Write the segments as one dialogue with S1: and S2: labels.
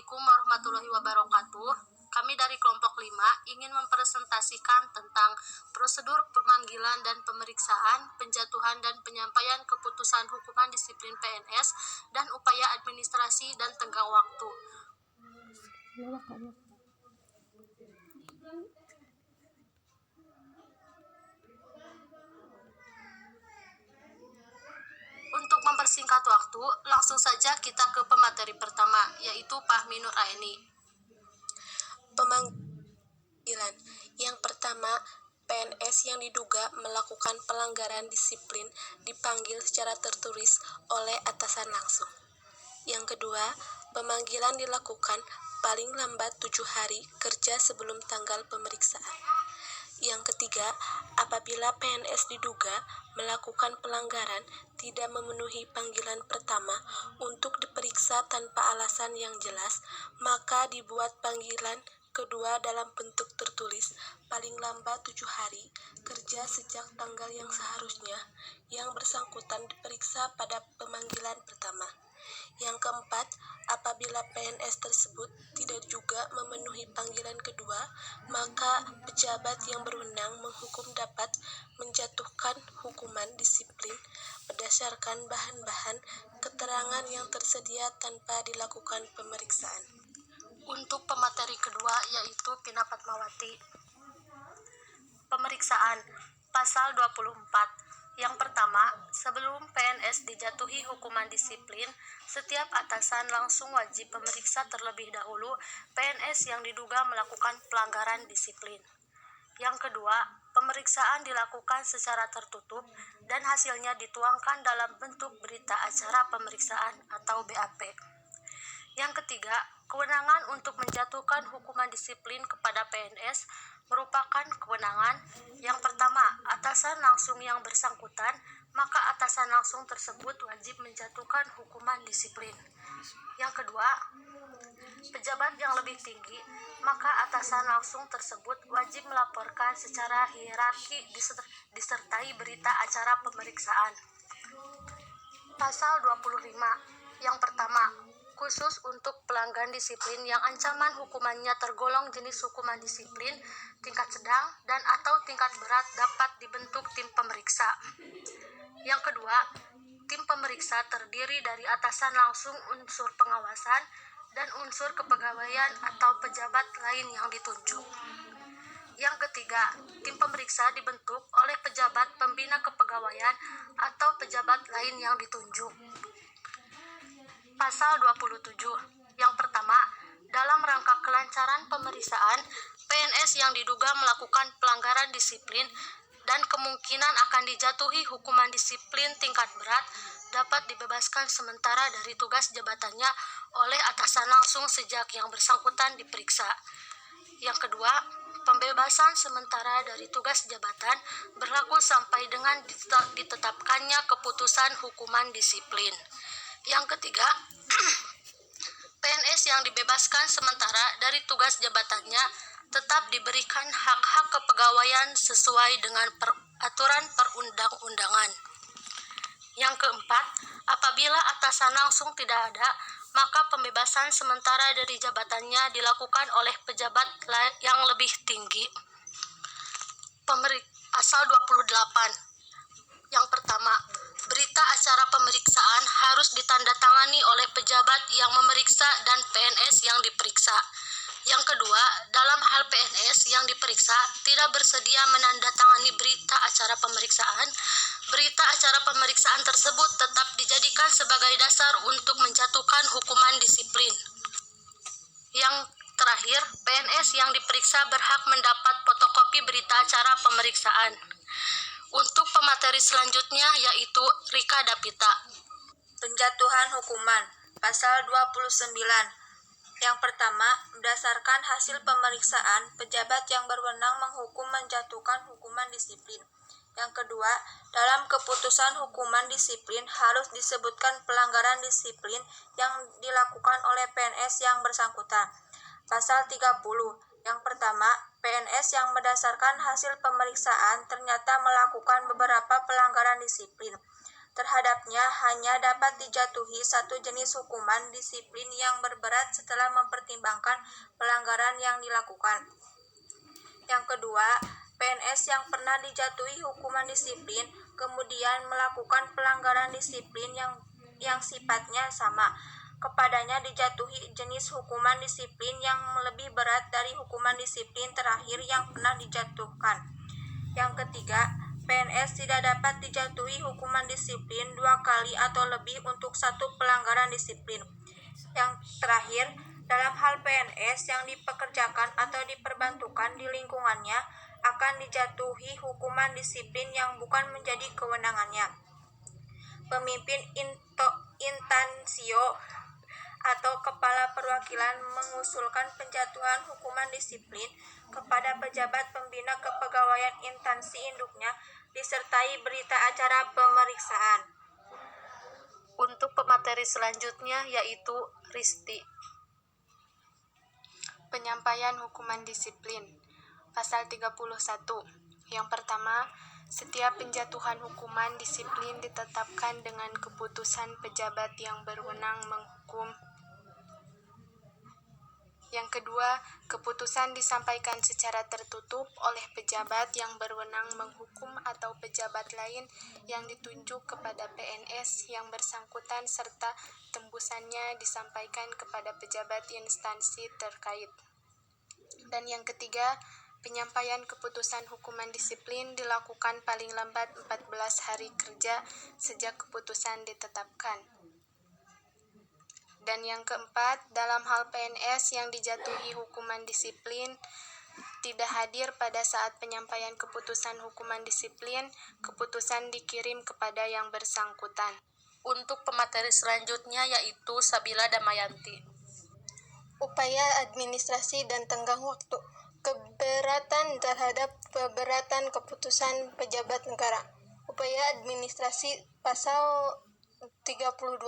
S1: Assalamualaikum warahmatullahi wabarakatuh. Kami dari kelompok 5 ingin mempresentasikan tentang prosedur pemanggilan dan pemeriksaan, penjatuhan dan penyampaian keputusan hukuman disiplin PNS, dan upaya administrasi dan tenggang waktu. Untuk mempersingkat waktu, langsung saja kita ke pemateri pertama, yaitu Fahmi Nur Aini.
S2: Pemanggilan. Yang pertama, PNS yang diduga melakukan pelanggaran disiplin dipanggil secara tertulis oleh atasan langsung. Yang kedua, pemanggilan dilakukan paling lambat 7 hari kerja sebelum tanggal pemeriksaan. Yang ketiga, apabila PNS diduga melakukan pelanggaran tidak memenuhi panggilan pertama untuk diperiksa tanpa alasan yang jelas, maka dibuat panggilan kedua dalam bentuk tertulis paling lambat 7 hari kerja sejak tanggal yang seharusnya yang bersangkutan diperiksa pada pemanggilan pertama. Yang keempat, apabila PNS tersebut tidak juga memenuhi panggilan kedua, maka pejabat yang berwenang menghukum dapat menjatuhkan hukuman disiplin berdasarkan bahan-bahan keterangan yang tersedia tanpa dilakukan pemeriksaan.
S1: Untuk pemateri kedua, yaitu Pina Fatmawati. Pemeriksaan. Pasal 24. Yang pertama, sebelum PNS dijatuhi hukuman disiplin, setiap atasan langsung wajib memeriksa terlebih dahulu PNS yang diduga melakukan pelanggaran disiplin. Yang kedua, pemeriksaan dilakukan secara tertutup dan hasilnya dituangkan dalam bentuk berita acara pemeriksaan atau BAP. Yang ketiga, kewenangan untuk menjatuhkan hukuman disiplin kepada PNS merupakan kewenangan yang pertama, atasan langsung yang bersangkutan, maka atasan langsung tersebut wajib menjatuhkan hukuman disiplin. Yang kedua, pejabat yang lebih tinggi, maka atasan langsung tersebut wajib melaporkan secara hierarki disertai berita acara pemeriksaan. Pasal 25. Yang pertama, khusus untuk pelanggaran disiplin yang ancaman hukumannya tergolong jenis hukuman disiplin tingkat sedang dan atau tingkat berat dapat dibentuk tim pemeriksa. Yang kedua, tim pemeriksa terdiri dari atasan langsung unsur pengawasan dan unsur kepegawaian atau pejabat lain yang ditunjuk. Yang ketiga, tim pemeriksa dibentuk oleh pejabat pembina kepegawaian atau pejabat lain yang ditunjuk. Pasal 27. Yang pertama, dalam rangka kelancaran pemeriksaan, PNS yang diduga melakukan pelanggaran disiplin dan kemungkinan akan dijatuhi hukuman disiplin tingkat berat dapat dibebaskan sementara dari tugas jabatannya oleh atasan langsung sejak yang bersangkutan diperiksa. Yang kedua, pembebasan sementara dari tugas jabatan berlaku sampai dengan ditetapkannya keputusan hukuman disiplin. Yang ketiga, PNS yang dibebaskan sementara dari tugas jabatannya tetap diberikan hak-hak kepegawaian sesuai dengan aturan perundang-undangan. Yang keempat, apabila atasan langsung tidak ada, maka pembebasan sementara dari jabatannya dilakukan oleh pejabat yang lebih tinggi. Pasal 28. Yang pertama, berita acara pemeriksaan harus ditandatangani oleh pejabat yang memeriksa dan PNS yang diperiksa. Yang kedua, dalam hal PNS yang diperiksa tidak bersedia menandatangani berita acara pemeriksaan, berita acara pemeriksaan tersebut tetap dijadikan sebagai dasar untuk menjatuhkan hukuman disiplin. Yang terakhir, PNS yang diperiksa berhak mendapat fotokopi berita acara pemeriksaan. Untuk pemateri selanjutnya yaitu Rika Dapita.
S3: Penjatuhan hukuman. Pasal 29. Yang pertama, berdasarkan hasil pemeriksaan, pejabat yang berwenang menghukum menjatuhkan hukuman disiplin. Yang kedua, dalam keputusan hukuman disiplin harus disebutkan pelanggaran disiplin yang dilakukan oleh PNS yang bersangkutan. Pasal 30. Yang pertama, PNS yang berdasarkan hasil pemeriksaan ternyata melakukan beberapa pelanggaran disiplin. terhadapnya hanya dapat dijatuhi satu jenis hukuman disiplin yang berberat setelah mempertimbangkan pelanggaran yang dilakukan. Yang kedua, PNS yang pernah dijatuhi hukuman disiplin kemudian melakukan pelanggaran disiplin yang sifatnya sama, kepadanya dijatuhi jenis hukuman disiplin yang lebih berat dari hukuman disiplin terakhir yang pernah dijatuhkan. Yang ketiga, PNS tidak dapat dijatuhi hukuman disiplin 2 kali atau lebih untuk satu pelanggaran disiplin. Yang terakhir, dalam hal PNS yang dipekerjakan atau diperbantukan di lingkungannya akan dijatuhi hukuman disiplin yang bukan menjadi kewenangannya. Pemimpin intansio atau kepala perwakilan mengusulkan penjatuhan hukuman disiplin kepada pejabat pembina kepegawaian instansi induknya disertai berita acara pemeriksaan.
S1: Untuk pemateri selanjutnya yaitu Risti.
S4: Penyampaian hukuman disiplin. Pasal 31. Yang pertama, setiap penjatuhan hukuman disiplin ditetapkan dengan keputusan pejabat yang berwenang menghukum. Yang kedua, keputusan disampaikan secara tertutup oleh pejabat yang berwenang menghukum atau pejabat lain yang ditunjuk kepada PNS yang bersangkutan serta tembusannya disampaikan kepada pejabat instansi terkait. Dan yang ketiga, penyampaian keputusan hukuman disiplin dilakukan paling lambat 14 hari kerja sejak keputusan ditetapkan. Dan yang keempat, dalam hal PNS yang dijatuhi hukuman disiplin tidak hadir pada saat penyampaian keputusan hukuman disiplin, keputusan dikirim kepada yang bersangkutan.
S1: Untuk pemateri selanjutnya yaitu Sabila Damayanti.
S2: Upaya administrasi dan tenggang waktu. Keberatan terhadap keberatan keputusan pejabat negara. Upaya administrasi pasal 32.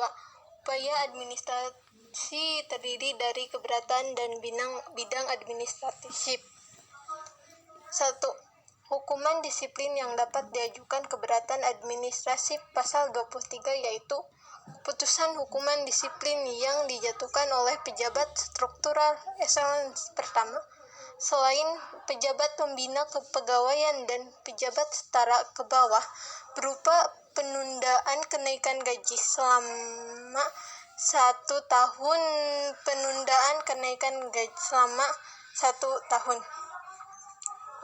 S2: Upaya administrasi terdiri dari keberatan dan bidang administratif. 1. Hukuman disiplin yang dapat diajukan keberatan administratif pasal 23 yaitu putusan hukuman disiplin yang dijatuhkan oleh pejabat struktural eselon pertama selain pejabat pembina kepegawaian dan pejabat setara ke bawah berupa penundaan kenaikan gaji selama 1 tahun, penundaan kenaikan gaji selama 1 tahun.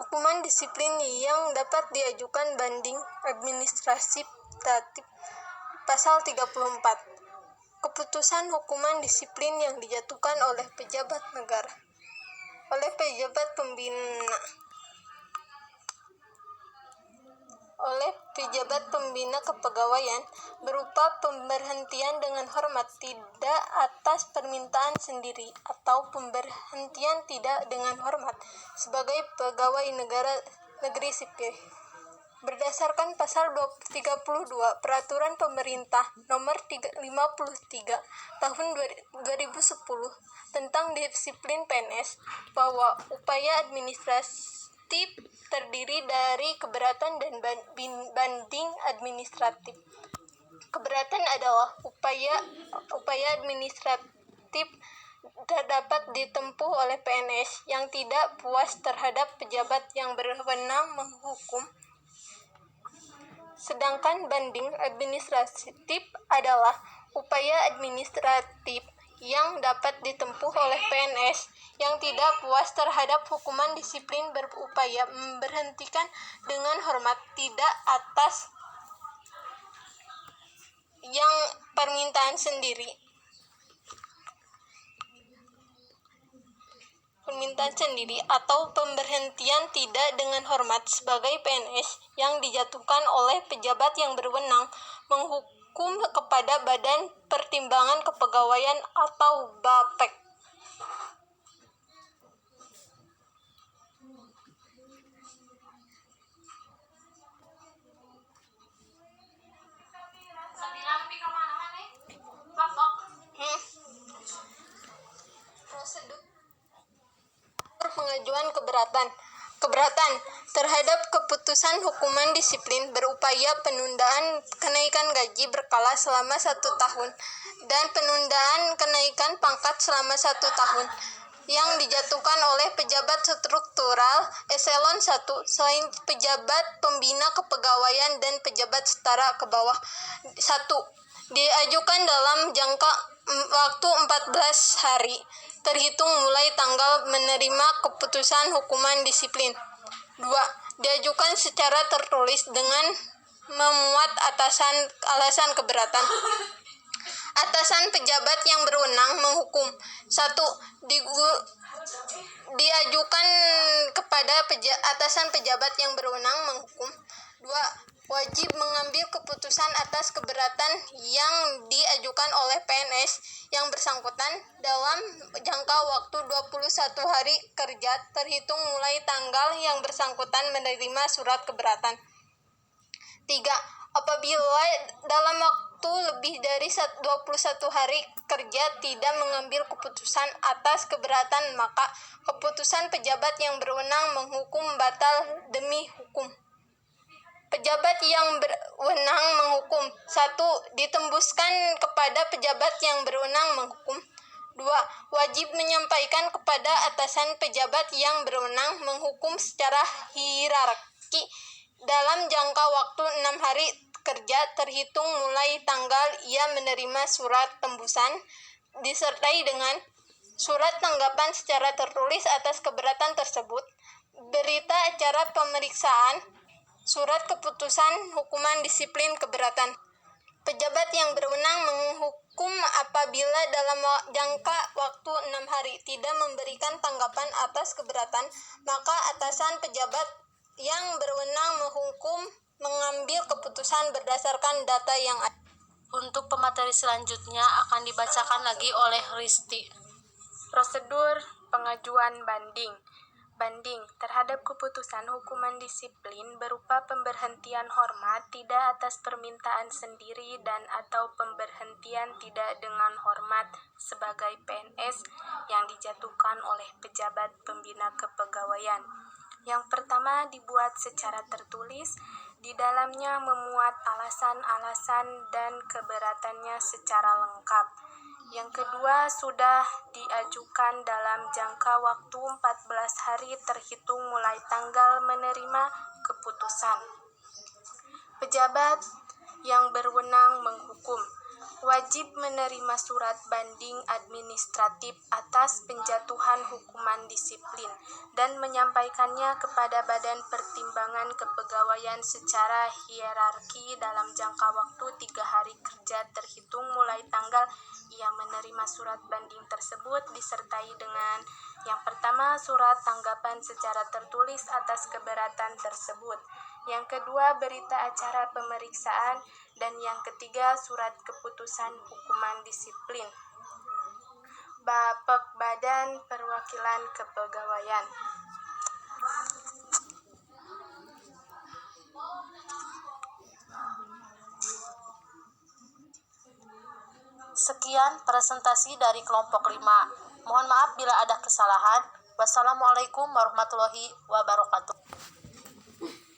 S2: Hukuman disiplin yang dapat diajukan banding administratif pasal 34. Keputusan hukuman disiplin yang dijatuhkan oleh pejabat negara oleh pejabat pembina kepegawaian berupa pemberhentian dengan hormat tidak atas permintaan sendiri atau pemberhentian tidak dengan hormat sebagai pegawai negeri sipil. Berdasarkan pasal 32 Peraturan Pemerintah Nomor 53 Tahun 2010 tentang disiplin PNS, bahwa upaya administratif terdiri dari keberatan dan banding administratif. Keberatan adalah upaya administratif dapat ditempuh oleh PNS yang tidak puas terhadap pejabat yang berwenang menghukum. Sedangkan banding administratif adalah upaya administratif yang dapat ditempuh oleh PNS yang tidak puas terhadap hukuman disiplin berupaya memberhentikan dengan hormat tidak atas yang permintaan sendiri atau pemberhentian tidak dengan hormat sebagai PNS yang dijatuhkan oleh pejabat yang berwenang menghukum kepada Badan Pertimbangan Kepegawaian atau BAPEK. Prosedur pengajuan keberatan.
S5: Keberatan terhadap keputusan hukuman disiplin berupaya penundaan kenaikan gaji berkala selama 1 tahun dan penundaan kenaikan pangkat selama 1 tahun yang dijatuhkan oleh pejabat struktural eselon 1 selain pejabat pembina kepegawaian dan pejabat setara ke bawah. 1. Diajukan dalam jangka waktu 14 hari terhitung mulai tanggal menerima keputusan hukuman disiplin. 2. Diajukan secara tertulis dengan memuat alasan keberatan. Atasan pejabat yang berwenang menghukum. 1. Diajukan kepada atasan pejabat yang berwenang menghukum. 2. Wajib mengambil keputusan atas keberatan yang diajukan oleh PNS yang bersangkutan dalam jangka waktu 21 hari kerja terhitung mulai tanggal yang bersangkutan menerima surat keberatan. 3. Apabila dalam waktu lebih dari 21 hari kerja tidak mengambil keputusan atas keberatan, maka keputusan pejabat yang berwenang menghukum batal demi hukum. Pejabat yang berwenang menghukum. 1. Ditembuskan kepada pejabat yang berwenang menghukum. 2. Wajib menyampaikan kepada atasan pejabat yang berwenang menghukum secara hierarki dalam jangka waktu 6 hari kerja terhitung mulai tanggal ia menerima surat tembusan disertai dengan surat tanggapan secara tertulis atas keberatan tersebut, berita acara pemeriksaan, surat keputusan hukuman disiplin keberatan. Pejabat yang berwenang menghukum apabila dalam jangka waktu 6 hari tidak memberikan tanggapan atas keberatan, maka atasan pejabat yang berwenang menghukum mengambil keputusan berdasarkan data yang ada.
S1: Untuk pemateri selanjutnya akan dibacakan lagi oleh Risti.
S4: Prosedur pengajuan banding. Banding terhadap keputusan hukuman disiplin berupa pemberhentian hormat tidak atas permintaan sendiri dan atau pemberhentian tidak dengan hormat sebagai PNS yang dijatuhkan oleh pejabat pembina kepegawaian. Yang pertama dibuat secara tertulis, di dalamnya memuat alasan-alasan dan keberatannya secara lengkap. Yang kedua, sudah diajukan dalam jangka waktu 14 hari terhitung mulai tanggal menerima keputusan. Pejabat yang berwenang menghukum wajib menerima surat banding administratif atas penjatuhan hukuman disiplin dan menyampaikannya kepada Badan Pertimbangan Kepegawaian secara hierarki dalam jangka waktu 3 hari kerja terhitung mulai tanggal ia menerima surat banding tersebut disertai dengan yang pertama surat tanggapan secara tertulis atas keberatan tersebut, yang kedua berita acara pemeriksaan, dan yang ketiga surat keputusan hukuman disiplin. Bapek Badan Perwakilan Kepegawaian.
S1: Sekian presentasi dari kelompok 5. Mohon maaf bila ada kesalahan. Wassalamualaikum warahmatullahi wabarakatuh.